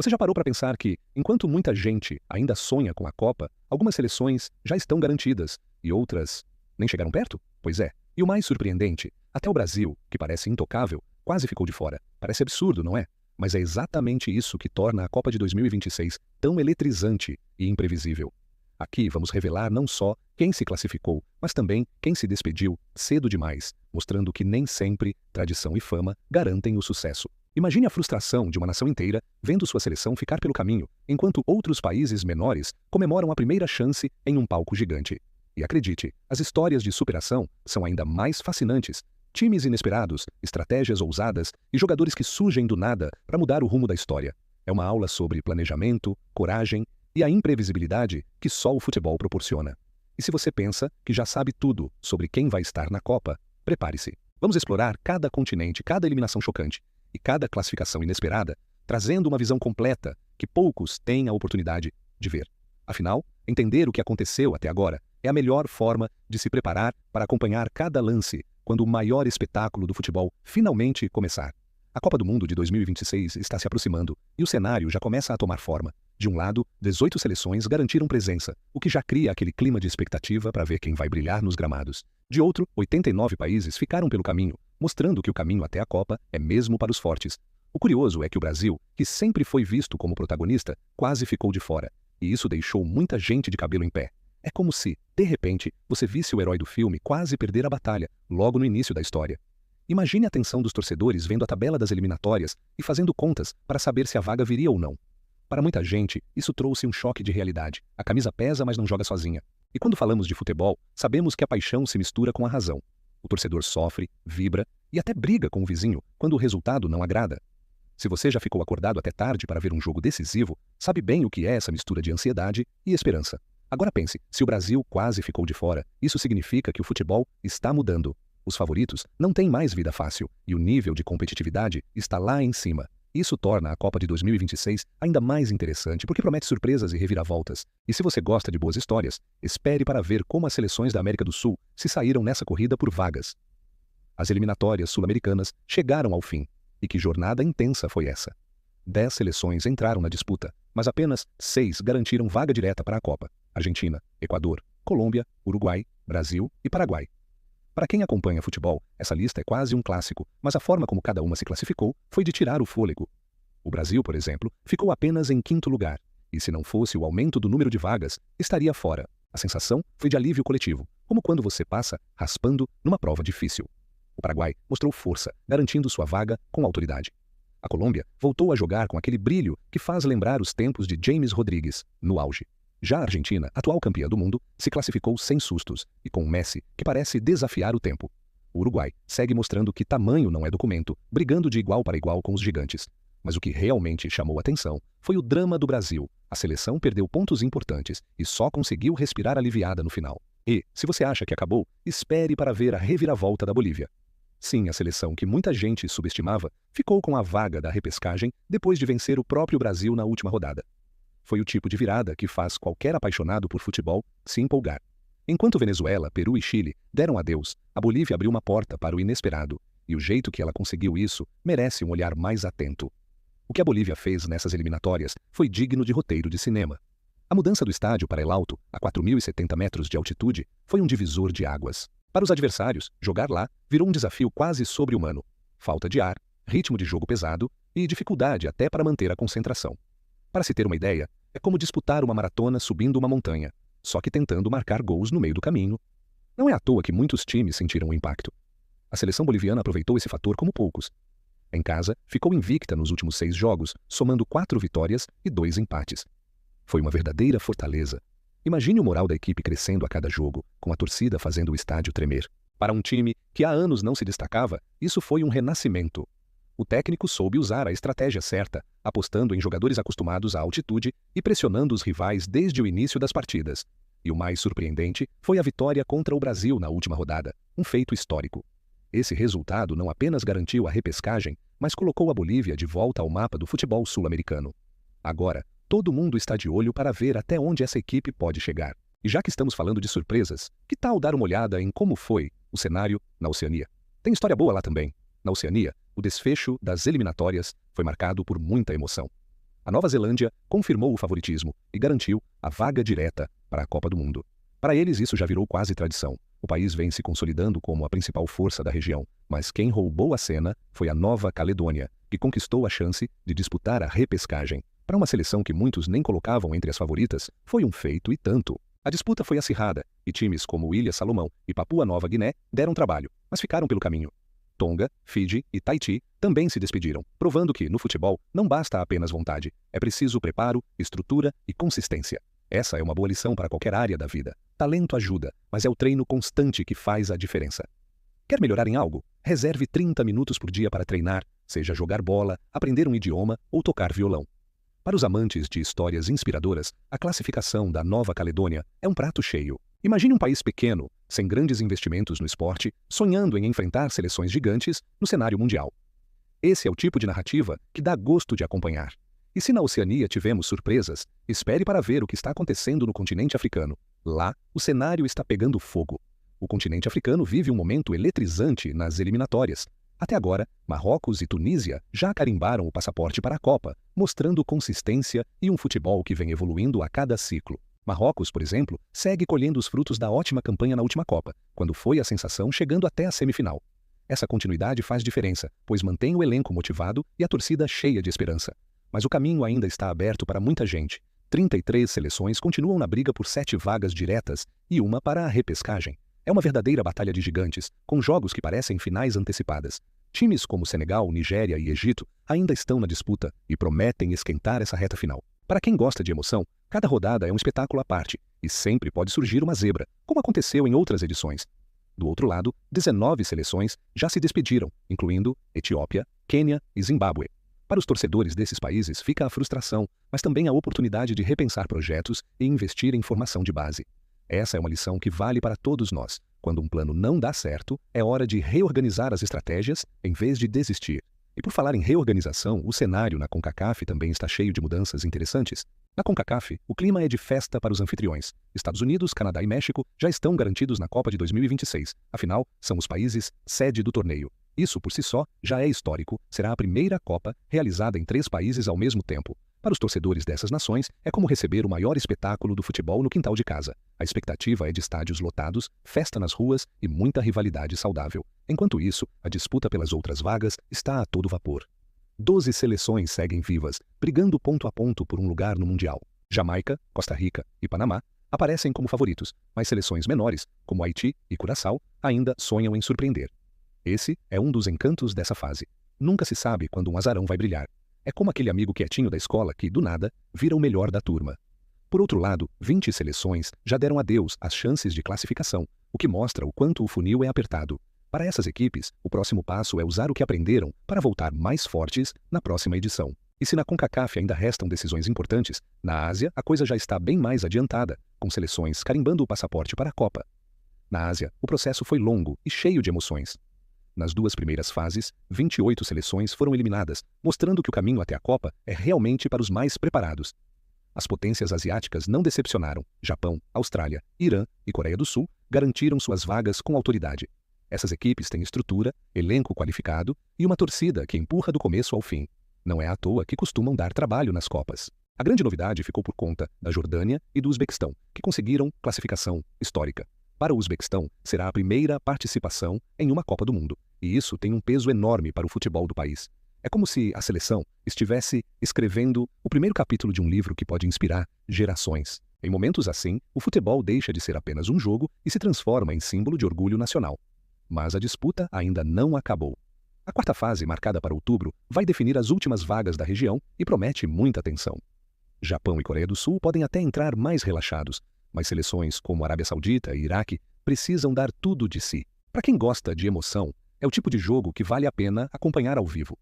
Você já parou para pensar que, enquanto muita gente ainda sonha com a Copa, algumas seleções já estão garantidas e outras nem chegaram perto? Pois é. E o mais surpreendente, até o Brasil, que parece intocável, quase ficou de fora. Parece absurdo, não é? Mas é exatamente isso que torna a Copa de 2026 tão eletrizante e imprevisível. Aqui vamos revelar não só quem se classificou, mas também quem se despediu cedo demais, mostrando que nem sempre tradição e fama garantem o sucesso. Imagine a frustração de uma nação inteira vendo sua seleção ficar pelo caminho, enquanto outros países menores comemoram a primeira chance em um palco gigante. E acredite, as histórias de superação são ainda mais fascinantes. Times inesperados, estratégias ousadas e jogadores que surgem do nada para mudar o rumo da história. É uma aula sobre planejamento, coragem e a imprevisibilidade que só o futebol proporciona. E se você pensa que já sabe tudo sobre quem vai estar na Copa, prepare-se. Vamos explorar cada continente, cada eliminação chocante e cada classificação inesperada, trazendo uma visão completa que poucos têm a oportunidade de ver. Afinal, entender o que aconteceu até agora é a melhor forma de se preparar para acompanhar cada lance quando o maior espetáculo do futebol finalmente começar. A Copa do Mundo de 2026 está se aproximando e o cenário já começa a tomar forma. De um lado, 18 seleções garantiram presença, o que já cria aquele clima de expectativa para ver quem vai brilhar nos gramados. De outro, 89 países ficaram pelo caminho, mostrando que o caminho até a Copa é mesmo para os fortes. O curioso é que o Brasil, que sempre foi visto como protagonista, quase ficou de fora, e isso deixou muita gente de cabelo em pé. É como se, de repente, você visse o herói do filme quase perder a batalha, logo no início da história. Imagine a tensão dos torcedores vendo a tabela das eliminatórias e fazendo contas para saber se a vaga viria ou não. Para muita gente, isso trouxe um choque de realidade. A camisa pesa, mas não joga sozinha. E quando falamos de futebol, sabemos que a paixão se mistura com a razão. O torcedor sofre, vibra e até briga com o vizinho quando o resultado não agrada. Se você já ficou acordado até tarde para ver um jogo decisivo, sabe bem o que é essa mistura de ansiedade e esperança. Agora pense, se o Brasil quase ficou de fora, isso significa que o futebol está mudando. Os favoritos não têm mais vida fácil e o nível de competitividade está lá em cima. Isso torna a Copa de 2026 ainda mais interessante porque promete surpresas e reviravoltas. E se você gosta de boas histórias, espere para ver como as seleções da América do Sul se saíram nessa corrida por vagas. As eliminatórias sul-americanas chegaram ao fim. E que jornada intensa foi essa? 10 seleções entraram na disputa, mas apenas 6 garantiram vaga direta para a Copa: Argentina, Equador, Colômbia, Uruguai, Brasil e Paraguai. Para quem acompanha futebol, essa lista é quase um clássico, mas a forma como cada uma se classificou foi de tirar o fôlego. O Brasil, por exemplo, ficou apenas em 5º lugar, e se não fosse o aumento do número de vagas, estaria fora. A sensação foi de alívio coletivo, como quando você passa raspando numa prova difícil. O Paraguai mostrou força, garantindo sua vaga com autoridade. A Colômbia voltou a jogar com aquele brilho que faz lembrar os tempos de James Rodrigues, no auge. Já a Argentina, atual campeã do mundo, se classificou sem sustos e com Messi, que parece desafiar o tempo. O Uruguai segue mostrando que tamanho não é documento, brigando de igual para igual com os gigantes. Mas o que realmente chamou atenção foi o drama do Brasil. A seleção perdeu pontos importantes e só conseguiu respirar aliviada no final. E, se você acha que acabou, espere para ver a reviravolta da Bolívia. Sim, a seleção que muita gente subestimava ficou com a vaga da repescagem depois de vencer o próprio Brasil na última rodada. Foi o tipo de virada que faz qualquer apaixonado por futebol se empolgar. Enquanto Venezuela, Peru e Chile deram adeus, a Bolívia abriu uma porta para o inesperado, e o jeito que ela conseguiu isso merece um olhar mais atento. O que a Bolívia fez nessas eliminatórias foi digno de roteiro de cinema. A mudança do estádio para El Alto, a 4.070 metros de altitude, foi um divisor de águas. Para os adversários, jogar lá virou um desafio quase sobre-humano. Falta de ar, ritmo de jogo pesado e dificuldade até para manter a concentração. Para se ter uma ideia, é como disputar uma maratona subindo uma montanha, só que tentando marcar gols no meio do caminho. Não é à toa que muitos times sentiram o impacto. A seleção boliviana aproveitou esse fator como poucos. Em casa, ficou invicta nos últimos 6 jogos, somando 4 vitórias e 2 empates. Foi uma verdadeira fortaleza. Imagine o moral da equipe crescendo a cada jogo, com a torcida fazendo o estádio tremer. Para um time que há anos não se destacava, isso foi um renascimento. O técnico soube usar a estratégia certa, apostando em jogadores acostumados à altitude e pressionando os rivais desde o início das partidas. E o mais surpreendente foi a vitória contra o Brasil na última rodada, um feito histórico. Esse resultado não apenas garantiu a repescagem, mas colocou a Bolívia de volta ao mapa do futebol sul-americano. Agora, todo mundo está de olho para ver até onde essa equipe pode chegar. E já que estamos falando de surpresas, que tal dar uma olhada em como foi o cenário na Oceania? Tem história boa lá também. Na Oceania, o desfecho das eliminatórias foi marcado por muita emoção. A Nova Zelândia confirmou o favoritismo e garantiu a vaga direta para a Copa do Mundo. Para eles, isso já virou quase tradição. O país vem se consolidando como a principal força da região, mas quem roubou a cena foi a Nova Caledônia, que conquistou a chance de disputar a repescagem. Para uma seleção que muitos nem colocavam entre as favoritas, foi um feito e tanto. A disputa foi acirrada, e times como Ilha Salomão e Papua Nova Guiné deram trabalho, mas ficaram pelo caminho. Tonga, Fiji e Tahiti também se despediram, provando que, no futebol, não basta apenas vontade, é preciso preparo, estrutura e consistência. Essa é uma boa lição para qualquer área da vida. Talento ajuda, mas é o treino constante que faz a diferença. Quer melhorar em algo? Reserve 30 minutos por dia para treinar, seja jogar bola, aprender um idioma ou tocar violão. Para os amantes de histórias inspiradoras, a classificação da Nova Caledônia é um prato cheio. Imagine um país pequeno, sem grandes investimentos no esporte, sonhando em enfrentar seleções gigantes no cenário mundial. Esse é o tipo de narrativa que dá gosto de acompanhar. E se na Oceania tivemos surpresas, espere para ver o que está acontecendo no continente africano. Lá, o cenário está pegando fogo. O continente africano vive um momento eletrizante nas eliminatórias. Até agora, Marrocos e Tunísia já carimbaram o passaporte para a Copa, mostrando consistência e um futebol que vem evoluindo a cada ciclo. Marrocos, por exemplo, segue colhendo os frutos da ótima campanha na última Copa, quando foi a sensação chegando até a semifinal. Essa continuidade faz diferença, pois mantém o elenco motivado e a torcida cheia de esperança. Mas o caminho ainda está aberto para muita gente. 33 seleções continuam na briga por 7 vagas diretas e uma para a repescagem. É uma verdadeira batalha de gigantes, com jogos que parecem finais antecipadas. Times como Senegal, Nigéria e Egito ainda estão na disputa e prometem esquentar essa reta final. Para quem gosta de emoção, cada rodada é um espetáculo à parte e sempre pode surgir uma zebra, como aconteceu em outras edições. Do outro lado, 19 seleções já se despediram, incluindo Etiópia, Quênia e Zimbábue. Para os torcedores desses países fica a frustração, mas também a oportunidade de repensar projetos e investir em formação de base. Essa é uma lição que vale para todos nós. Quando um plano não dá certo, é hora de reorganizar as estratégias em vez de desistir. E por falar em reorganização, o cenário na CONCACAF também está cheio de mudanças interessantes. Na CONCACAF, o clima é de festa para os anfitriões. Estados Unidos, Canadá e México já estão garantidos na Copa de 2026. Afinal, são os países sede do torneio. Isso, por si só, já é histórico. Será a primeira Copa realizada em 3 países ao mesmo tempo. Para os torcedores dessas nações, é como receber o maior espetáculo do futebol no quintal de casa. A expectativa é de estádios lotados, festa nas ruas e muita rivalidade saudável. Enquanto isso, a disputa pelas outras vagas está a todo vapor. 12 seleções seguem vivas, brigando ponto a ponto por um lugar no Mundial. Jamaica, Costa Rica e Panamá aparecem como favoritos, mas seleções menores, como Haiti e Curaçao, ainda sonham em surpreender. Esse é um dos encantos dessa fase. Nunca se sabe quando um azarão vai brilhar. É como aquele amigo quietinho da escola que, do nada, vira o melhor da turma. Por outro lado, 20 seleções já deram adeus às chances de classificação, o que mostra o quanto o funil é apertado. Para essas equipes, o próximo passo é usar o que aprenderam para voltar mais fortes na próxima edição. E se na CONCACAF ainda restam decisões importantes, na Ásia a coisa já está bem mais adiantada, com seleções carimbando o passaporte para a Copa. Na Ásia, o processo foi longo e cheio de emoções. Nas 2 primeiras fases, 28 seleções foram eliminadas, mostrando que o caminho até a Copa é realmente para os mais preparados. As potências asiáticas não decepcionaram. Japão, Austrália, Irã e Coreia do Sul garantiram suas vagas com autoridade. Essas equipes têm estrutura, elenco qualificado e uma torcida que empurra do começo ao fim. Não é à toa que costumam dar trabalho nas Copas. A grande novidade ficou por conta da Jordânia e do Uzbequistão, que conseguiram classificação histórica. Para o Uzbequistão, será a primeira participação em uma Copa do Mundo, e isso tem um peso enorme para o futebol do país. É como se a seleção estivesse escrevendo o primeiro capítulo de um livro que pode inspirar gerações. Em momentos assim, o futebol deixa de ser apenas um jogo e se transforma em símbolo de orgulho nacional. Mas a disputa ainda não acabou. A 4ª fase, marcada para outubro, vai definir as últimas vagas da região e promete muita atenção. Japão e Coreia do Sul podem até entrar mais relaxados, mas seleções como Arábia Saudita e Iraque precisam dar tudo de si. Para quem gosta de emoção, é o tipo de jogo que vale a pena acompanhar ao vivo.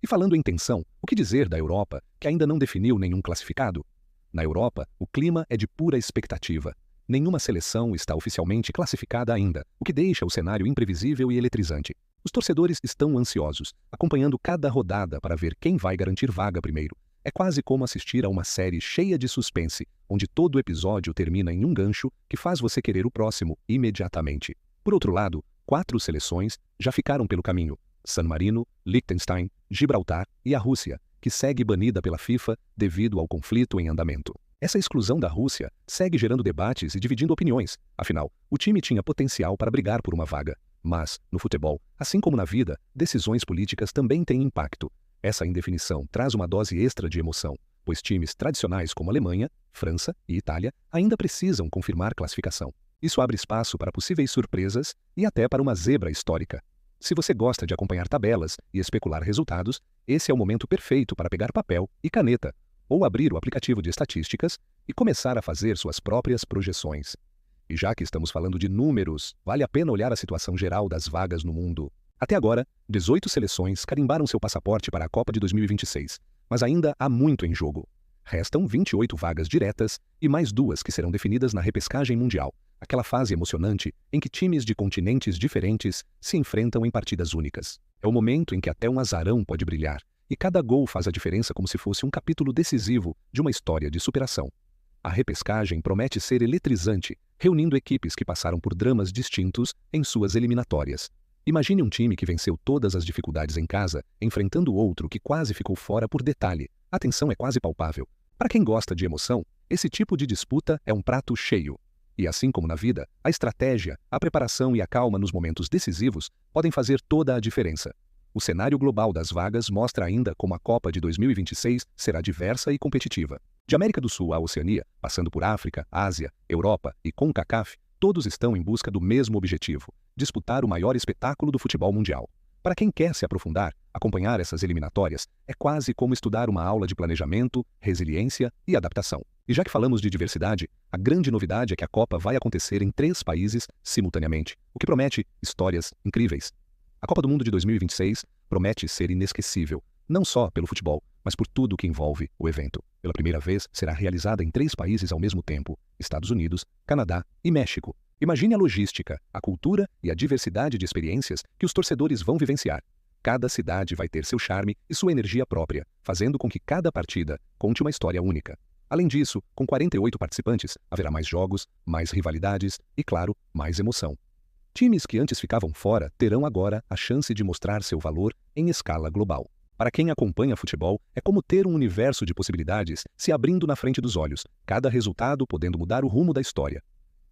E falando em tensão, o que dizer da Europa, que ainda não definiu nenhum classificado? Na Europa, o clima é de pura expectativa. Nenhuma seleção está oficialmente classificada ainda, o que deixa o cenário imprevisível e eletrizante. Os torcedores estão ansiosos, acompanhando cada rodada para ver quem vai garantir vaga primeiro. É quase como assistir a uma série cheia de suspense, onde todo episódio termina em um gancho que faz você querer o próximo imediatamente. Por outro lado, 4 seleções já ficaram pelo caminho: San Marino, Liechtenstein, Gibraltar e a Rússia, que segue banida pela FIFA devido ao conflito em andamento. Essa exclusão da Rússia segue gerando debates e dividindo opiniões. Afinal, o time tinha potencial para brigar por uma vaga. Mas, no futebol, assim como na vida, decisões políticas também têm impacto. Essa indefinição traz uma dose extra de emoção, pois times tradicionais como Alemanha, França e Itália ainda precisam confirmar classificação. Isso abre espaço para possíveis surpresas e até para uma zebra histórica. Se você gosta de acompanhar tabelas e especular resultados, esse é o momento perfeito para pegar papel e caneta, ou abrir o aplicativo de estatísticas e começar a fazer suas próprias projeções. E já que estamos falando de números, vale a pena olhar a situação geral das vagas no mundo. Até agora, 18 seleções carimbaram seu passaporte para a Copa de 2026, mas ainda há muito em jogo. Restam 28 vagas diretas e mais 2 que serão definidas na repescagem mundial, aquela fase emocionante em que times de continentes diferentes se enfrentam em partidas únicas. É o momento em que até um azarão pode brilhar, e cada gol faz a diferença como se fosse um capítulo decisivo de uma história de superação. A repescagem promete ser eletrizante, reunindo equipes que passaram por dramas distintos em suas eliminatórias. Imagine um time que venceu todas as dificuldades em casa, enfrentando outro que quase ficou fora por detalhe. A tensão é quase palpável. Para quem gosta de emoção, esse tipo de disputa é um prato cheio. E assim como na vida, a estratégia, a preparação e a calma nos momentos decisivos podem fazer toda a diferença. O cenário global das vagas mostra ainda como a Copa de 2026 será diversa e competitiva. De América do Sul à Oceania, passando por África, Ásia, Europa e CONCACAF, todos estão em busca do mesmo objetivo: disputar o maior espetáculo do futebol mundial. Para quem quer se aprofundar, acompanhar essas eliminatórias é quase como estudar uma aula de planejamento, resiliência e adaptação. E já que falamos de diversidade, a grande novidade é que a Copa vai acontecer em 3 países simultaneamente, o que promete histórias incríveis. A Copa do Mundo de 2026 promete ser inesquecível, não só pelo futebol, mas por tudo o que envolve o evento. Pela primeira vez, será realizada em 3 países ao mesmo tempo: Estados Unidos, Canadá e México. Imagine a logística, a cultura e a diversidade de experiências que os torcedores vão vivenciar. Cada cidade vai ter seu charme e sua energia própria, fazendo com que cada partida conte uma história única. Além disso, com 48 participantes, haverá mais jogos, mais rivalidades e, claro, mais emoção. Times que antes ficavam fora terão agora a chance de mostrar seu valor em escala global. Para quem acompanha futebol, é como ter um universo de possibilidades se abrindo na frente dos olhos, cada resultado podendo mudar o rumo da história.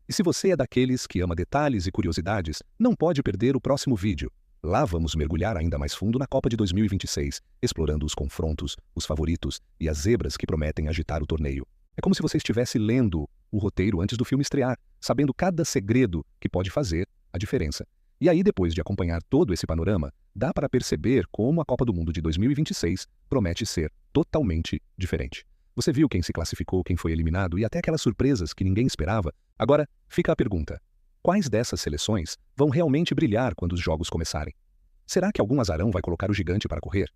E se você é daqueles que ama detalhes e curiosidades, não pode perder o próximo vídeo. Lá vamos mergulhar ainda mais fundo na Copa de 2026, explorando os confrontos, os favoritos e as zebras que prometem agitar o torneio. É como se você estivesse lendo o roteiro antes do filme estrear, sabendo cada segredo que pode fazer a diferença. E aí, depois de acompanhar todo esse panorama, dá para perceber como a Copa do Mundo de 2026 promete ser totalmente diferente. Você viu quem se classificou, quem foi eliminado e até aquelas surpresas que ninguém esperava? Agora, fica a pergunta: quais dessas seleções vão realmente brilhar quando os jogos começarem? Será que algum azarão vai colocar o gigante para correr?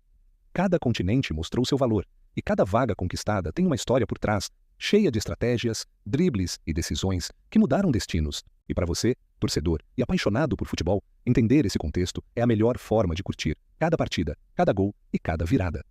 Cada continente mostrou seu valor, e cada vaga conquistada tem uma história por trás, cheia de estratégias, dribles e decisões que mudaram destinos. E para você, torcedor e apaixonado por futebol, entender esse contexto é a melhor forma de curtir cada partida, cada gol e cada virada.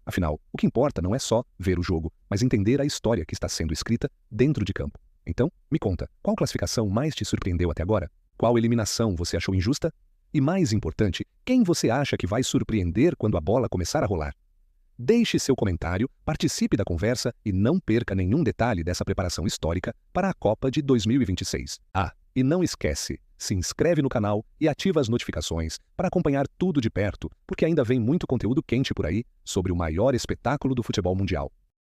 Afinal, o que importa não é só ver o jogo, mas entender a história que está sendo escrita dentro de campo. Então, me conta, qual classificação mais te surpreendeu até agora? Qual eliminação você achou injusta? E mais importante, quem você acha que vai surpreender quando a bola começar a rolar? Deixe seu comentário, participe da conversa e não perca nenhum detalhe dessa preparação histórica para a Copa de 2026. E não esquece, se inscreve no canal e ativa as notificações para acompanhar tudo de perto, porque ainda vem muito conteúdo quente por aí sobre o maior espetáculo do futebol mundial.